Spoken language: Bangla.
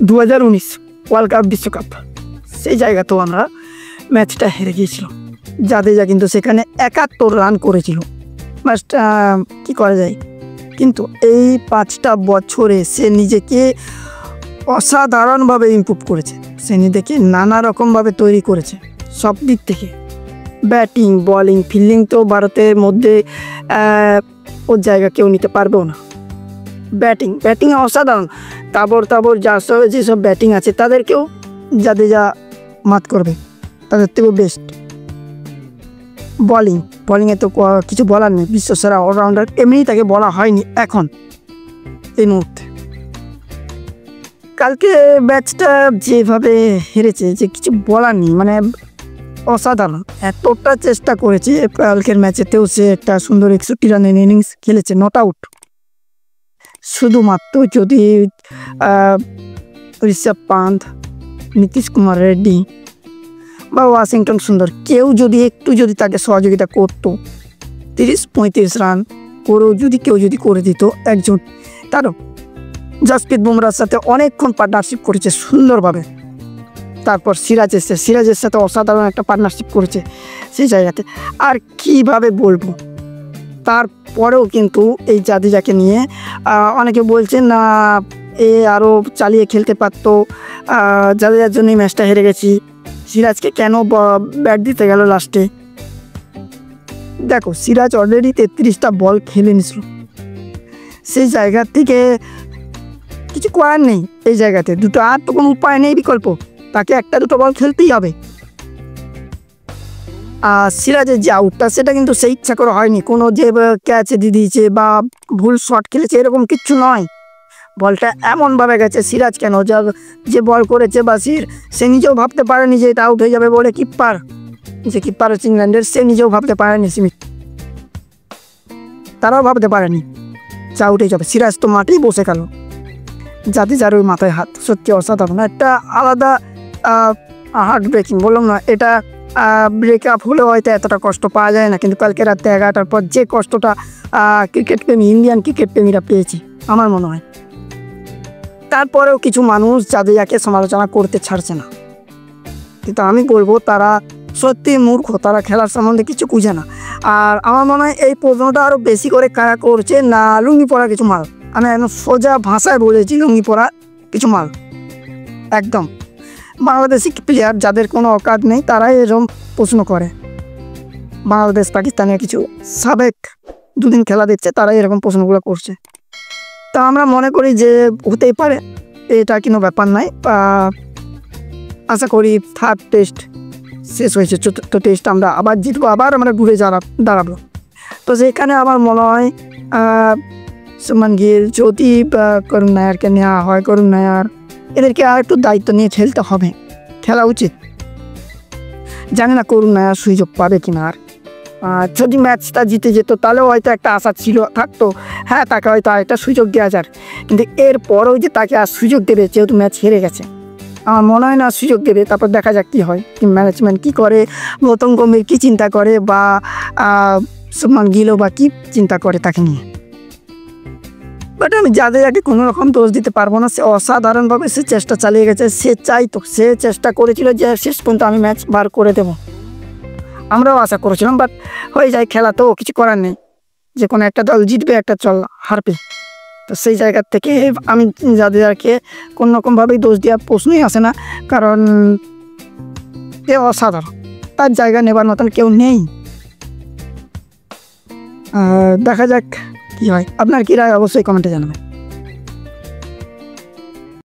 2019 ওয়ার্ল্ড কাপ বিশ্বকাপ, সেই জায়গাতেও আমরা ম্যাচটা হেরে গিয়েছিলাম। জাদেজা কিন্তু সেখানে 71 রান করেছিল। ম্যাচটা কী করা যায়, কিন্তু এই 5টা বছরে সে নিজেকে অসাধারণভাবে ইমপ্রুভ করেছে। সে নিজেকে নানা রকমভাবে তৈরি করেছে সব দিক থেকে, ব্যাটিং, বলিং, ফিল্ডিং। তো ভারতের মধ্যে ওর জায়গা কেউ নিতে পারবেও না। ব্যাটিংয়ে অসাধারণ, তাবর যেসব ব্যাটিং আছে তাদেরকেও জাদেজা মাত করবে, তাদের থেকেও বেস্ট। বলিংয়ে তো কিছু বলার নেই, বিশ্বসেরা অলরাউন্ডার এমনি তাকে বলা হয়নি এখন এই মুহূর্তে। কালকে ম্যাচটা যেভাবে হেরেছে যে কিছু বলার নেই, মানে অসাধারণ। এতটা চেষ্টা করেছে, কালকের ম্যাচেতেও সে একটা সুন্দর 61 রানের ইনিংস খেলেছে, নট আউট। শুধুমাত্র যদি ঋষভ পান্থ, নীতিশ কুমার রেড্ডি বা ওয়াশিংটন সুন্দর কেউ যদি তাকে সহযোগিতা করতো, 30-35 রান করেও কেউ করে দিত একজন। তারও জাসপ্রীত বুমরার সাথে অনেকক্ষণ পার্টনারশিপ করেছে সুন্দরভাবে। তারপর সিরাজের সাথে অসাধারণ একটা পার্টনারশিপ করেছে সেই জায়গাতে। আর কিভাবে বলবো, তারপরেও কিন্তু এই জাদেজাকে নিয়ে অনেকে বলছেন না এ আরও চালিয়ে খেলতে পারতো, জাদেজার জন্যই ম্যাচটা হেরে গেছি, সিরাজকে কেন ব্যাট দিতে গেল লাস্টে। দেখো, সিরাজ অলরেডি 33টা বল খেলে নিছিল, সেই জায়গা থেকে কিছু করার নেই। এই জায়গাতে দুটো আর তো কোনো উপায় নেই, বিকল্প, তাকে 1-2 বল খেলতেই হবে। আর সিরাজের যে আউটটা সেটা কিন্তু সেই ইচ্ছা করে হয়নি, কোনো যে ক্যাচে দিয়ে দিয়েছে বা ভুল শট খেলেছে এরকম কিচ্ছু নয়। বলটা এমনভাবে গেছে, সিরাজ কেন যে বল করেছে বা সে নিজেও ভাবতে পারেনি যে এটা আউট হয়ে যাবে বলে। কিপার হচ্ছে ইংল্যান্ডের, সে নিজেও ভাবতে পারেনি, তারাও ভাবতে পারেনি যে আউট হয়ে যাবে। সিরাজ তো মাঠেই বসে গেল, জাদেজার ওই মাথায় হাত, সত্যি অসাধারণ। একটা আলাদা হার্ট ব্রেকিং, বললাম না, এটা ব্রেকআপ হলেও হয়তো এতটা কষ্ট পাওয়া যায় না, কিন্তু কালকে রাতে 11টার পর যে কষ্টটা ইন্ডিয়ান ক্রিকেট প্রেমীরা পেয়েছে আমার মনে হয়। তারপরেও কিছু মানুষ জাদেজাকে সমালোচনা করতে ছাড়ছে না, কিন্তু আমি বলবো তারা সত্যি মূর্খ, তারা খেলার সম্বন্ধে কিছু বুঝে না। আর আমার মনে হয় এই প্রশ্নটা আরও বেশি করে কারা করছে না, লুঙ্গি পরা কিছু মাল। আমি একদম সোজা ভাষায় বলেছি, লুঙ্গি পরা কিছু মাল। একদম বাংলাদেশি প্লেয়ার যাদের কোনো অকাত নেই তারাই এরকম প্রশ্ন করে। বাংলাদেশ পাকিস্তানের কিছু সাবেক 2 দিন খেলা দিচ্ছে, তারাই এরকম প্রশ্নগুলো করছে। তা আমরা মনে করি যে হতেই পারে, এটা কোনো ব্যাপার নাই। আশা করি 3rd টেস্ট শেষ হয়েছে, 4th টেস্ট আমরা আবার জিতবো, আবার আমরা ঘুরে দাঁড়াবো। তো সেখানে আমার মনে হয় শুভমান গিল যদি করুণ নায়ারকে নেওয়া হয়, করুণ নায়ার এদেরকে আর একটু দায়িত্ব নিয়ে খেলা উচিত। জানি না করুণ নায়ার সুযোগ পাবে কিনা। আর যদি ম্যাচটা জিতে যেত তাহলেও হয়তো একটা আশা থাকতো, হ্যাঁ তাকে হয়তো আরেকটা সুযোগ দেওয়া যায়। কিন্তু এরপরেও যে তাকে আর সুযোগ দেবে, যেহেতু ম্যাচ হেরে গেছে, আমার মনে হয় না সুযোগ দেবে। তারপর দেখা যাক কী হয়, ম্যানেজমেন্ট কী করে, গৌতম গম্ভীর কী চিন্তা করে, বা শুভমান গিলও বা কী চিন্তা করে তাকে নিয়ে। বাট আমি জাদেজাকে কোনো রকম দোষ দিতে পারবো না, সে অসাধারণভাবে সে চেষ্টা চালিয়ে গেছে। সে চেষ্টা করেছিল যে শেষ পর্যন্ত আমি ম্যাচ বার করে দেবো, আমরাও আশা করেছিলাম। বাট হয়ে যায়, খেলা তো কিছু করার নেই, যে কোনো একটা দল জিতবে, একটা দল হারবে। তো সেই জায়গার থেকে আমি জাদেজাকে কোনো রকমভাবেই দোষ দেওয়ার প্রশ্নই আসে না, কারণ এ অসাধারণ, তার জায়গা নেবার মতন কেউ নেই। দেখা যাক কী হয়। আপনার কী রায় অবশ্যই কমেন্টে জানাবেন।